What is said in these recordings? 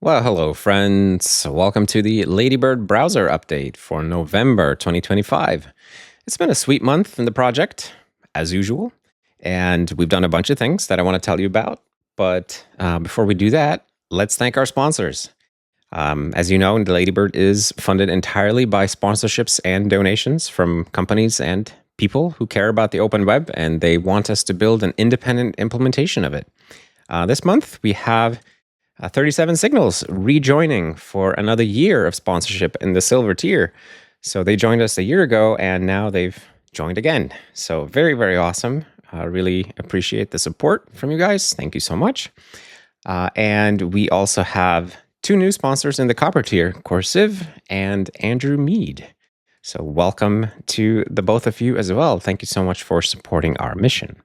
Well, hello, friends. Welcome to the Ladybird browser update for November 2025. It's been a sweet month in the project, as usual, and we've done a bunch of things that I want to tell you about. But before we do that, let's thank our sponsors. As you know, the Ladybird is funded entirely by sponsorships and donations from companies and people who care about the open web, and they want us to build an independent implementation of it. This month, we have 37 Signals rejoining for another year of sponsorship in the silver tier. So they joined us a year ago and now they've joined again. So very, very awesome. Really appreciate the support from you guys. Thank you so much. And we also have two new sponsors in the copper tier, Corsiv and Andrew Mead. So welcome to the both of you as well. Thank you so much for supporting our mission.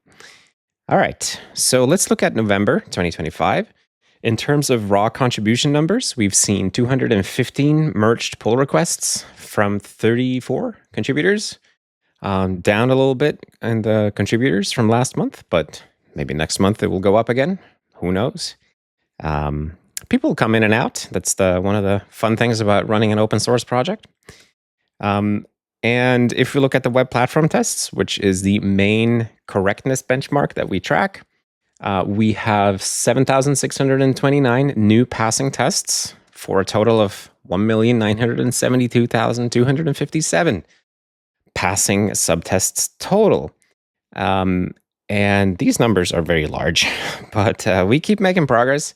All right, so let's look at November 2025. In terms of raw contribution numbers, we've seen 215 merged pull requests from 34 contributors, down a little bit in the contributors from last month, but maybe next month it will go up again. Who knows? People come in and out. That's one of the fun things about running an open source project. And if we look at the web platform tests, which is the main correctness benchmark that we track, we have 7,629 new passing tests for a total of 1,972,257 passing subtests total. And these numbers are very large, but we keep making progress.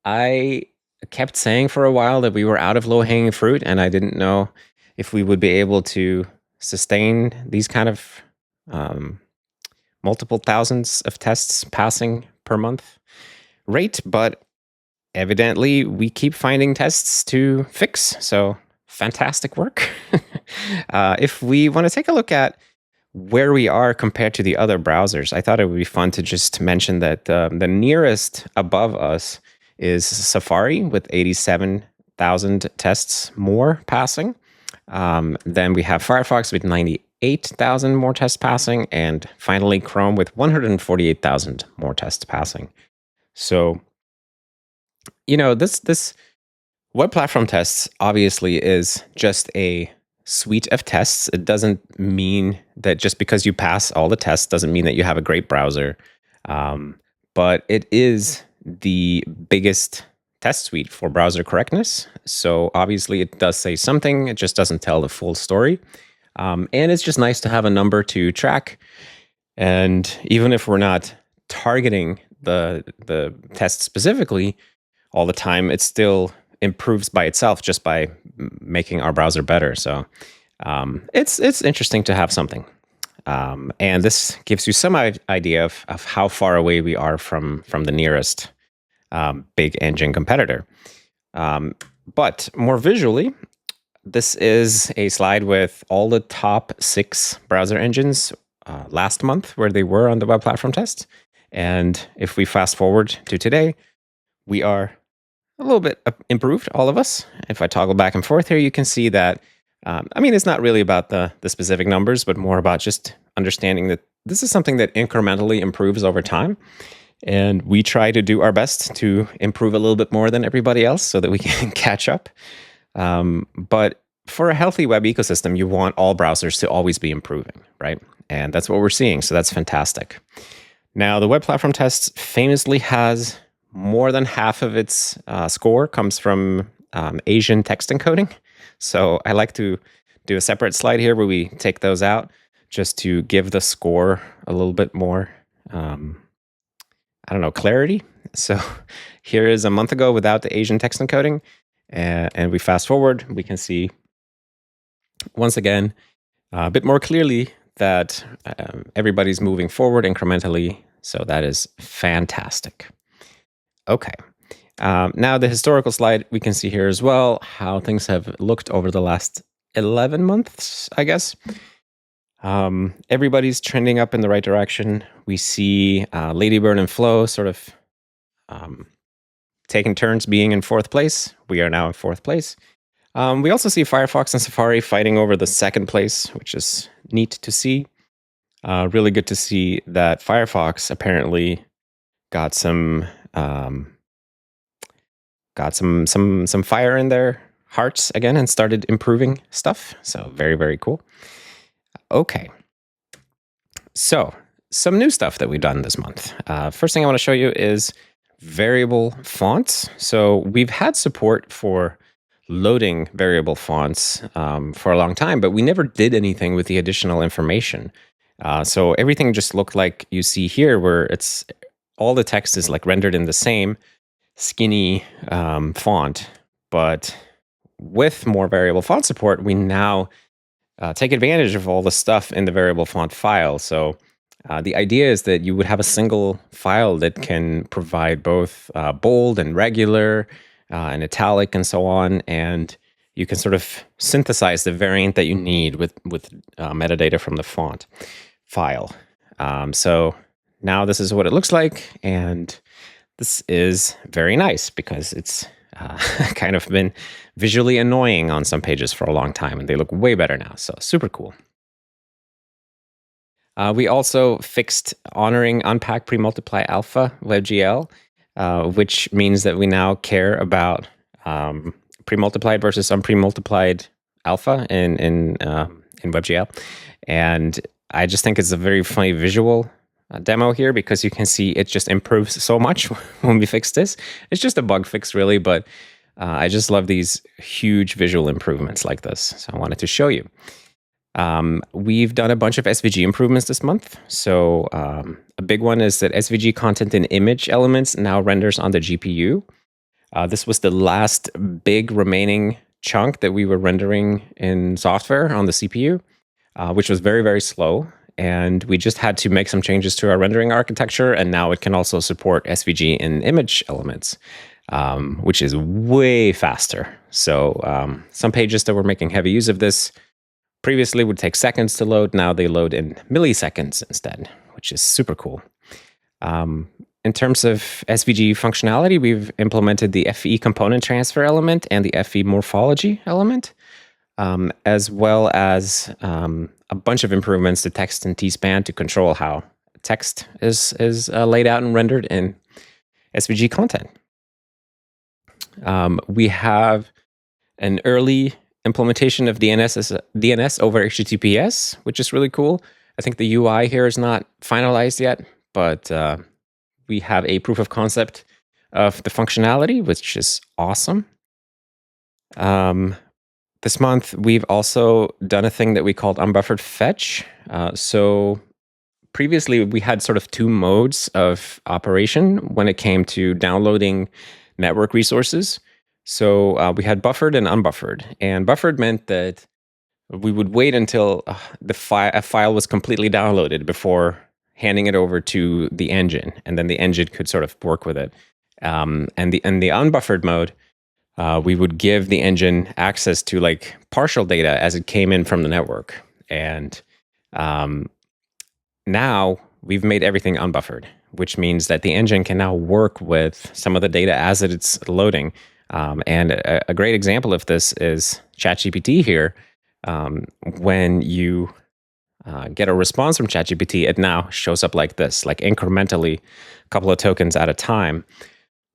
I kept saying for a while that we were out of low-hanging fruit, and I didn't know if we would be able to sustain these kind of multiple thousands of tests passing per month rate, but evidently we keep finding tests to fix. So fantastic work. If we want to take a look at where we are compared to the other browsers, I thought it would be fun to just mention that the nearest above us is Safari with 87,000 tests more passing. Then we have Firefox with 98,000 more tests passing, and finally Chrome with 148,000 more tests passing. So, this web platform tests obviously is just a suite of tests. It doesn't mean that just because you pass all the tests doesn't mean that you have a great browser. But it is the biggest test suite for browser correctness. So obviously it does say something. It just doesn't tell the full story. And it's just nice to have a number to track. And even if we're not targeting the test specifically all the time, it still improves by itself just by making our browser better. So it's interesting to have something. And this gives you some idea of how far away we are from the nearest big engine competitor. But more visually, this is a slide with all the top 6 browser engines last month, where they were on the web platform test. And if we fast forward to today, we are a little bit improved, all of us. If I toggle back and forth here, you can see that, it's not really about the specific numbers, but more about just understanding that this is something that incrementally improves over time. And we try to do our best to improve a little bit more than everybody else so that we can catch up. But for a healthy web ecosystem, you want all browsers to always be improving, right? And that's what we're seeing. So that's fantastic. Now, the web platform test famously has more than half of its score comes from Asian text encoding. So I like to do a separate slide here where we take those out just to give the score a little bit more, clarity. So here is a month ago without the Asian text encoding. And we fast forward, we can see once again a bit more clearly that everybody's moving forward incrementally. So that is fantastic. Okay. Now the historical slide, we can see here as well how things have looked over the last 11 months, I guess. Everybody's trending up in the right direction. We see Ladybird and Flow sort of taking turns being in 4th place. We are now in 4th place. We also see Firefox and Safari fighting over the 2nd place, which is neat to see. Really good to see that Firefox apparently got some got some fire in their hearts again and started improving stuff. So very, very cool. Okay. So some new stuff that we've done this month. First thing I want to show you is variable fonts. So we've had support for loading variable fonts for a long time, but we never did anything with the additional information. So everything just looked like you see here, where it's all the text is like rendered in the same skinny font, but with more variable font support, we now take advantage of all the stuff in the variable font file. So the idea is that you would have a single file that can provide both bold and regular and italic and so on, and you can sort of synthesize the variant that you need with metadata from the font file. So now this is what it looks like, and this is very nice because it's kind of been visually annoying on some pages for a long time, and they look way better now. So super cool. We also fixed honoring unpack premultiply alpha WebGL, which means that we now care about premultiplied versus unpremultiplied alpha in WebGL. And I just think it's a very funny visual demo here, because you can see it just improves so much when we fix this. It's just a bug fix, really, but I just love these huge visual improvements like this. So I wanted to show you. We've done a bunch of SVG improvements this month. So a big one is that SVG content in image elements now renders on the GPU. This was the last big remaining chunk that we were rendering in software on the CPU, which was very, very slow. And we just had to make some changes to our rendering architecture, and now it can also support SVG in image elements, which is way faster. So some pages that were making heavy use of this previously would take seconds to load. Now they load in milliseconds instead, which is super cool. In terms of SVG functionality, we've implemented the FE component transfer element and the FE morphology element, as well as a bunch of improvements to text and T-span to control how text is laid out and rendered in SVG content. We have an early implementation of DNS over HTTPS, which is really cool. I think the UI here is not finalized yet, but we have a proof of concept of the functionality, which is awesome. This month, we've also done a thing that we called unbuffered fetch. So previously, we had sort of two modes of operation when it came to downloading network resources. So we had buffered and unbuffered. And buffered meant that we would wait until a file was completely downloaded before handing it over to the engine, and then the engine could sort of work with it. And the unbuffered mode, we would give the engine access to like partial data as it came in from the network. And now we've made everything unbuffered, which means that the engine can now work with some of the data as it's loading. And a great example of this is ChatGPT here. When you get a response from ChatGPT, it now shows up like this, like incrementally, a couple of tokens at a time.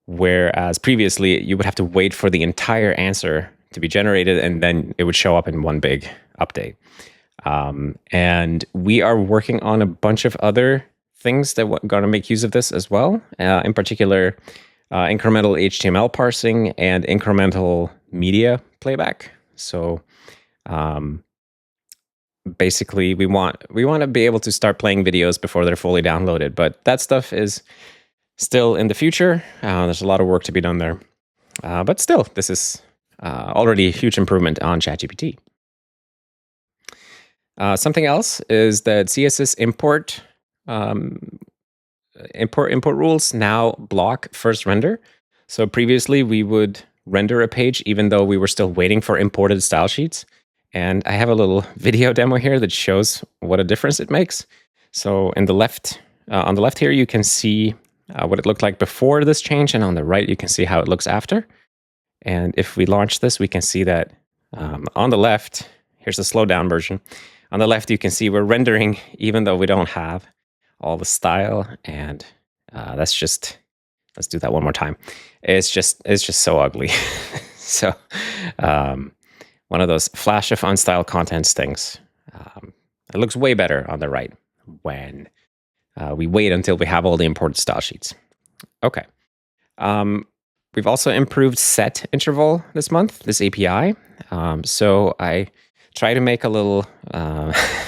Whereas previously, you would have to wait for the entire answer to be generated, and then it would show up in one big update. And we are working on a bunch of other things that are going to make use of this as well. In particular, incremental HTML parsing and incremental media playback. So basically, we want to be able to start playing videos before they're fully downloaded. But that stuff is still in the future. There's a lot of work to be done there. But still, this is already a huge improvement on ChatGPT. Something else is that CSS import rules now block first render. So previously, we would render a page even though we were still waiting for imported style sheets. And I have a little video demo here that shows what a difference it makes. So on the left here, you can see what it looked like before this change, and on the right, you can see how it looks after. And if we launch this, we can see that on the left, here's the slowed down version. On the left, you can see we're rendering even though we don't have all the style, and that's just Let's do that one more time. It's just so ugly. So, um, one of those flash of unstyled contents things. It looks way better on the right when we wait until we have all the important style sheets. Okay. We've also improved set interval this month, this API. So I try to make a little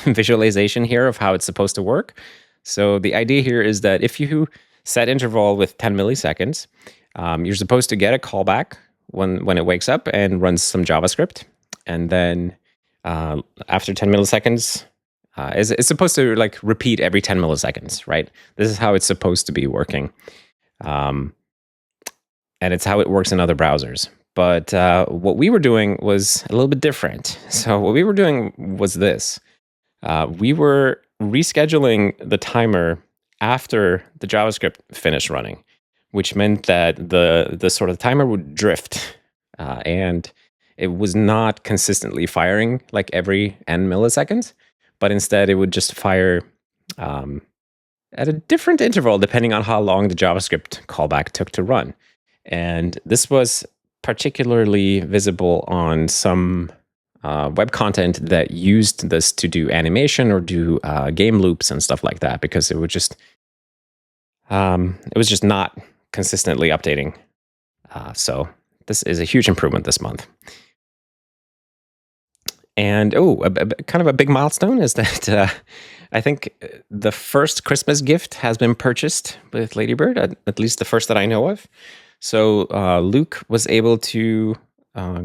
visualization here of how it's supposed to work. So the idea here is that if you set interval with 10 milliseconds, you're supposed to get a callback when it wakes up and runs some JavaScript. And then after 10 milliseconds, it's supposed to like repeat every 10 milliseconds, right? This is how it's supposed to be working. And it's how it works in other browsers. But what we were doing was a little bit different. So what we were doing was this. We were rescheduling the timer after the JavaScript finished running, which meant that the sort of timer would drift, and it was not consistently firing like every n milliseconds, but instead it would just fire at a different interval depending on how long the JavaScript callback took to run. And this was particularly visible on some web content that used this to do animation or do game loops and stuff like that, because it was just not consistently updating. So this is a huge improvement this month. And kind of a big milestone is that I think the first Christmas gift has been purchased with Ladybird, at least the first that I know of. So Luke was able to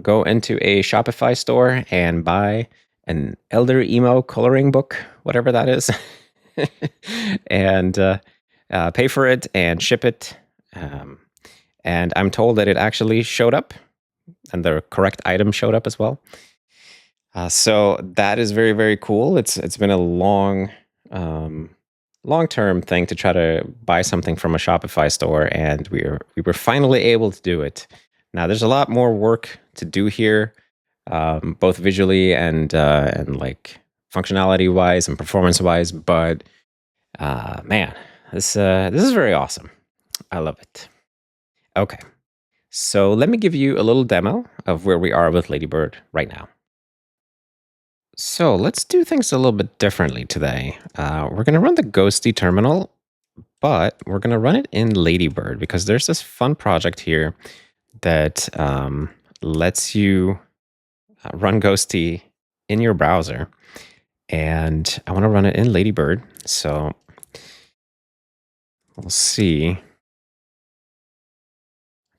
go into a Shopify store and buy an Elder Emo coloring book, whatever that is, and pay for it and ship it. And I'm told that it actually showed up, and the correct item showed up as well. So that is very, very cool. It's been a long-term thing to try to buy something from a Shopify store, and we were finally able to do it. Now there's a lot more work to do here, both visually and like functionality wise and performance wise. But man, this is very awesome. I love it. Okay, so let me give you a little demo of where we are with Ladybird right now. So let's do things a little bit differently today. We're going to run the Ghosty terminal, but we're going to run it in Ladybird because there's this fun project here that lets you run Ghosty in your browser. And I want to run it in Ladybird. So we'll see. I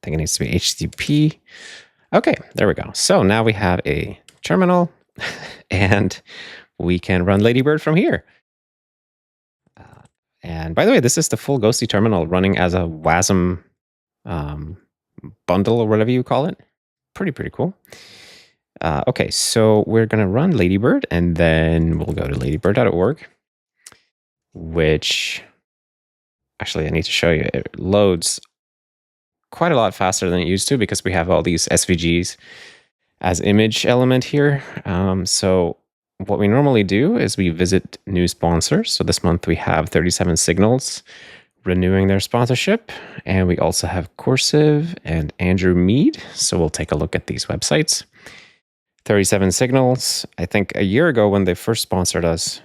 think it needs to be HTTP. Okay, there we go. So now we have a terminal. And we can run Ladybird from here. And by the way, this is the full Ghosty terminal running as a WASM bundle or whatever you call it. Pretty cool. Okay, so we're going to run Ladybird, and then we'll go to ladybird.org, which actually I need to show you. It loads quite a lot faster than it used to because we have all these SVGs as image element here. So what we normally do is we visit new sponsors. So this month we have 37 Signals renewing their sponsorship. And we also have Cursive and Andrew Mead. So we'll take a look at these websites. 37 Signals, I think a year ago when they first sponsored us,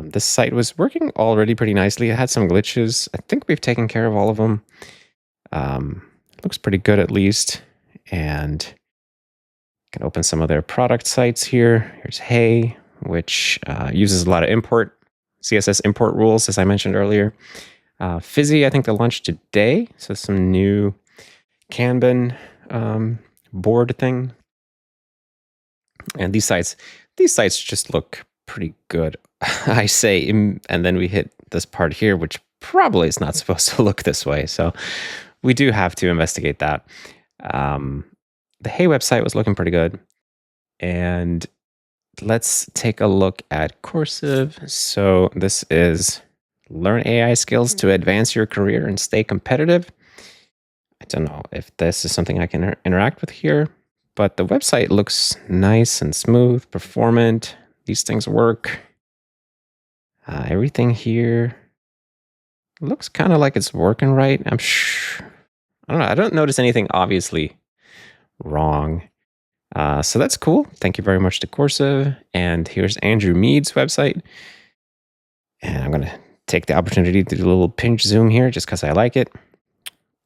this site was working already pretty nicely. It had some glitches. I think we've taken care of all of them. Looks pretty good at least. And can open some of their product sites here. Here's Hey, which uses a lot of CSS import rules, as I mentioned earlier. Fizzy, I think they launched today. So some new Kanban board thing. And these sites just look pretty good, I say. And then we hit this part here, which probably is not supposed to look this way. So we do have to investigate that. The Hey website was looking pretty good. And let's take a look at Cursive. So this is learn AI skills to advance your career and stay competitive. I don't know if this is something I can interact with here, but the website looks nice and smooth, performant. These things work. Everything here looks kind of like it's working right. I'm sure. I don't know. I don't notice anything obviously wrong. So that's cool. Thank you very much to Corsa. And here's Andrew Mead's website. And I'm going to take the opportunity to do a little pinch zoom here just because I like it.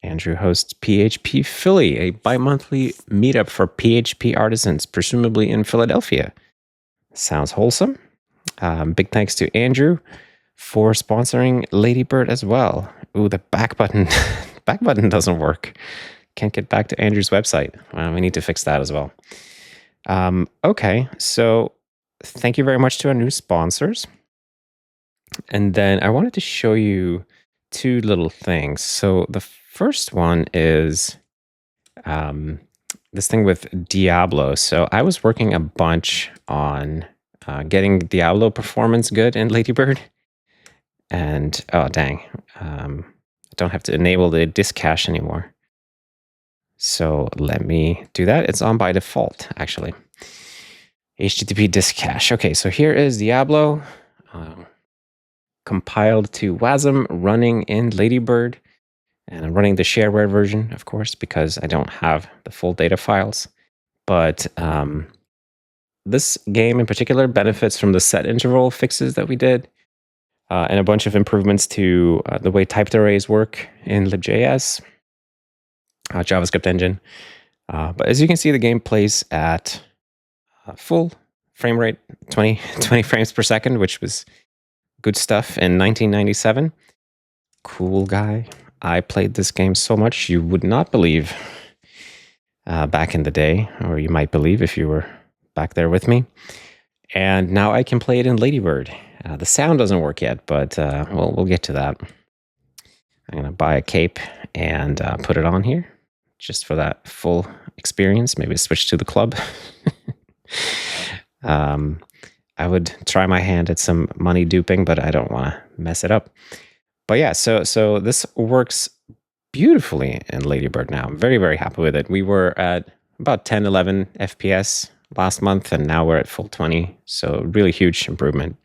Andrew hosts PHP Philly, a bi-monthly meetup for PHP artisans, presumably in Philadelphia. Sounds wholesome. Big thanks to Andrew for sponsoring Ladybird as well. Ooh, the back button. Back button doesn't work. Can't get back to Andrew's website. Well, we need to fix that as well. Okay, so thank you very much to our new sponsors. And then I wanted to show you two little things. So the first one is this thing with Diablo. So I was working a bunch on getting Diablo performance good in Ladybird. And oh, dang. I don't have to enable the disk cache anymore. So let me do that. It's on by default, actually. HTTP disk cache. Okay, so here is Diablo. Compiled to WASM, running in Ladybird. And I'm running the shareware version, of course, because I don't have the full data files. But this game in particular benefits from the set interval fixes that we did. And a bunch of improvements to the way typed arrays work in libjs, JavaScript engine. But as you can see, the game plays at full frame rate, 20 frames per second, which was good stuff in 1997. Cool guy. I played this game so much you would not believe back in the day, or you might believe if you were back there with me. And now I can play it in Ladybird. The sound doesn't work yet, but we'll get to that. I'm going to buy a cape and put it on here just for that full experience. Maybe switch to the club. I would try my hand at some money duping, but I don't want to mess it up. But yeah, so this works beautifully in Ladybird now. I'm very, very happy with it. We were at about 10, 11 FPS last month, and now we're at full 20. So really huge improvement.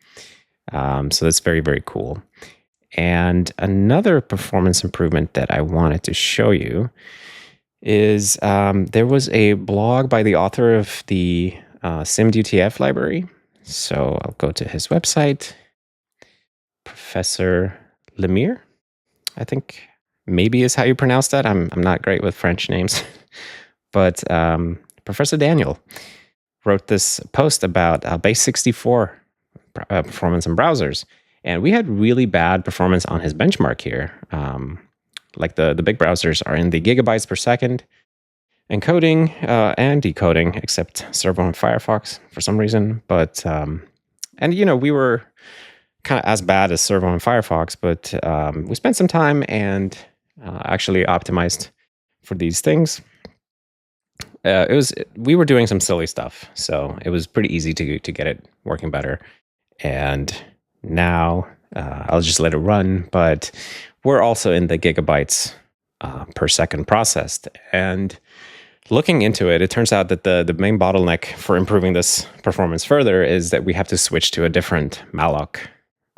So that's very, very cool. And another performance improvement that I wanted to show you is there was a blog by the author of the SimDTF library. So I'll go to his website, Professor Lemire, I think maybe is how you pronounce that. I'm not great with French names, but Professor Daniel wrote this post about base 64 performance in browsers. And we had really bad performance on his benchmark here. Like the big browsers are in the gigabytes per second encoding and decoding, except Servo and Firefox for some reason. But, and you know, we were kind of as bad as Servo and Firefox, but we spent some time and actually optimized for these things. We were doing some silly stuff, so it was pretty easy to get it working better. And now I'll just let it run, but we're also in the gigabytes per second processed. And looking into it, it turns out that the main bottleneck for improving this performance further is that we have to switch to a different malloc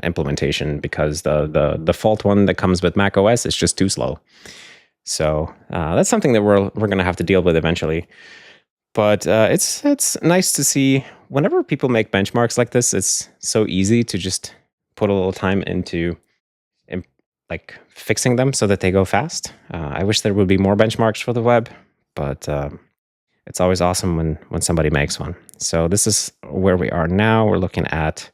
implementation because the default one that comes with Mac OS is just too slow. So that's something that we're going to have to deal with eventually. But it's nice to see whenever people make benchmarks like this, it's so easy to just put a little time into like fixing them so that they go fast. I wish there would be more benchmarks for the web, but it's always awesome when somebody makes one. So this is where we are now. We're looking at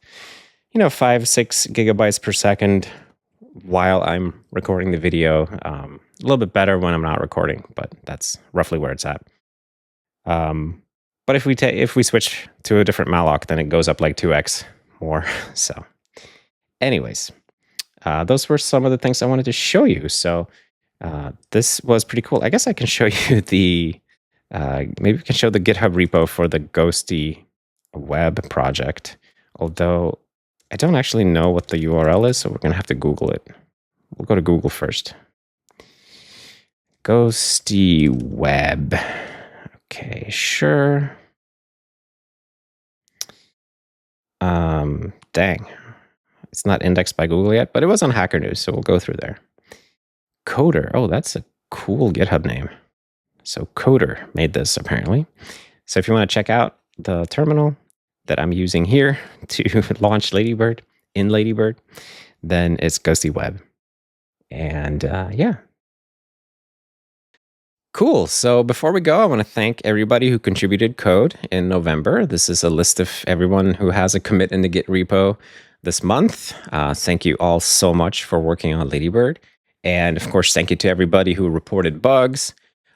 5-6 gigabytes per second while I'm recording the video. A little bit better when I'm not recording, but that's roughly where it's at. But if we switch to a different malloc, then it goes up like 2x more. So anyways, those were some of the things I wanted to show you. So this was pretty cool. I guess I can show you maybe we can show the GitHub repo for the Ghosty web project. Although I don't actually know what the URL is, so we're going to have to Google it. We'll go to Google first. Ghosty web. Okay, sure. Dang. It's not indexed by Google yet, but it was on Hacker News, so we'll go through there. Coder. Oh, that's a Cool GitHub name. So Coder made this apparently. So if you want to check out the terminal that I'm using here to launch Ladybird in Ladybird, then it's Ghosty Web. And yeah. Cool. So before we go, I want to thank everybody who contributed code in November. This is a list of everyone who has a commit in the Git repo this month. Thank you all so much for working on Ladybird. And of course, thank you to everybody who reported bugs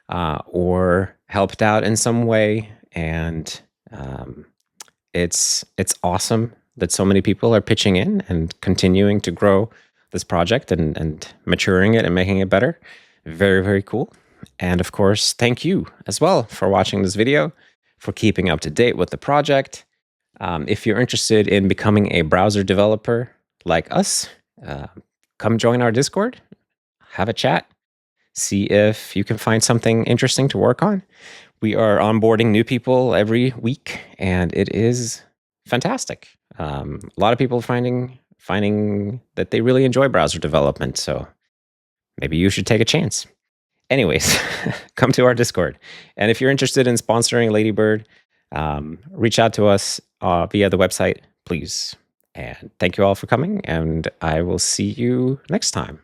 or helped out in some way. And it's awesome that so many people are pitching in and continuing to grow this project and maturing it and making it better. Very, very cool. And of course, thank you as well for watching this video, for keeping up to date with the project. If you're interested in becoming a browser developer like us, come join our Discord, have a chat, see if you can find something interesting to work on. We are onboarding new people every week, and it is fantastic. A lot of people finding that they really enjoy browser development, so maybe you should take a chance. Anyways, come to our Discord. And if you're interested in sponsoring Ladybird, reach out to us via the website, please. And thank you all for coming, and I will see you next time.